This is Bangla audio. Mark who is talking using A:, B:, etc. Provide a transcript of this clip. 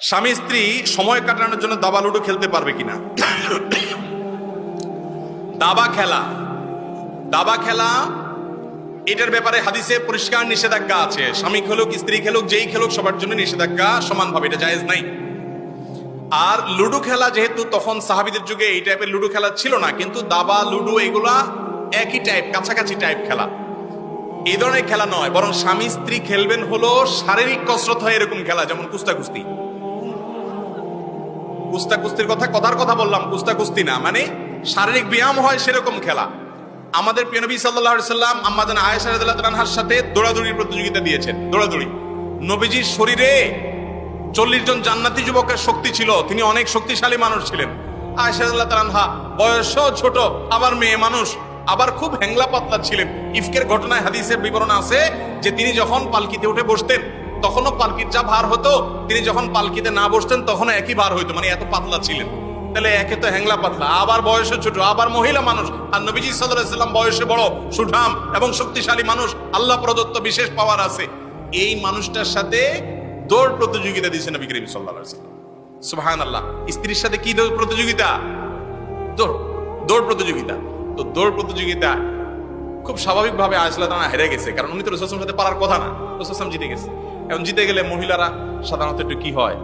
A: স্বামী স্ত্রী সময় কাটানোর জন্য দাবা লুডো খেলতে পারবে কিনা? দাবা খেলা এটার ব্যাপারে হাদিসে পরিষ্কার নিষেধাজ্ঞা আছে। স্বামী খেলুক, স্ত্রী খেলুক, যেই খেলুক, সবার জন্য নিষেধাজ্ঞা সমানভাবে, এটা জায়েজ নাই। আর লুডো খেলা, যেহেতু তখন সাহাবীদের যুগে এই টাইপের লুডো খেলা ছিল না, কিন্তু দাবা লুডো এগুলা একই টাইপ, কাছাকাছি টাইপ খেলা। এই ধরনের খেলা নয়, বরং স্বামী স্ত্রী খেলবেন হলো শারীরিক কসরত হয় এরকম খেলা, যেমন কুস্তাকুস্তি। কুস্তির কথার কথা বললাম, কুস্তি না, মানে শারীরিক ব্যায়াম হয় সেরকম খেলা। আমাদের প্রিয় নবী সাল্লাল্লাহু আলাইহি সাল্লাম আম্মাজান আয়েশা রাদিয়াল্লাহু আনহার সাথে দৌড়াদৌড়ির প্রতিযোগিতা দিয়েছেন। দৌড়াদৌড়ি, নবীজির শরীরে 40 জন জান্নাতি যুবকের শক্তি ছিল, তিনি অনেক শক্তিশালী মানুষ ছিলেন। আয়েশা রাদিয়াল্লাহু আনহা বয়সও ছোট, আবার মেয়ে মানুষ, আবার খুব হ্যাংলা পাতলা ছিলেন। ইফকের ঘটনায় হাদিসের বিবরণ আছে যে তিনি যখন পালকিতে উঠে বসতেন তখনও পালকির যা ভার হতো, তিনি যখন পালকিতে না বসতেন তখনও একই ভার হইতো, মানে এত পাতলা ছিলেন। তাহলে একে তো হ্যাংলা পাতলা, আবার বয়সে ছোট, আবার মহিলা মানুষ, আর নবীজি সাল্লাল্লাহু আলাইহি ওয়াসাল্লাম বয়সে বড়, সুঠাম এবং শক্তিশালী মানুষ, আল্লাহ প্রদত্ত বিশেষ পাওয়ার আছে। এই মানুষটার সাথে দৌড় প্রতিযোগিতা দিয়েছেন নবী করিম সাল্লাল্লাহু আলাইহি ওয়াসাল্লাম। সুবহানাল্লাহ। স্ত্রীর সাথে কি প্রতিযোগিতা? দৌড় প্রতিযোগিতা। তো দৌড় প্রতিযোগিতা খুব স্বাভাবিকভাবে আয়েশা রাদিয়াল্লাহু আনহা হেরে গেছে, কারণ উনি তো রাসূলুল্লাহর সাথে পারার কথা না, রাসূলুল্লাহ জিতে গেছে। এখন জিতে গেলে মহিলারা সাধারণত একটু কি হয়,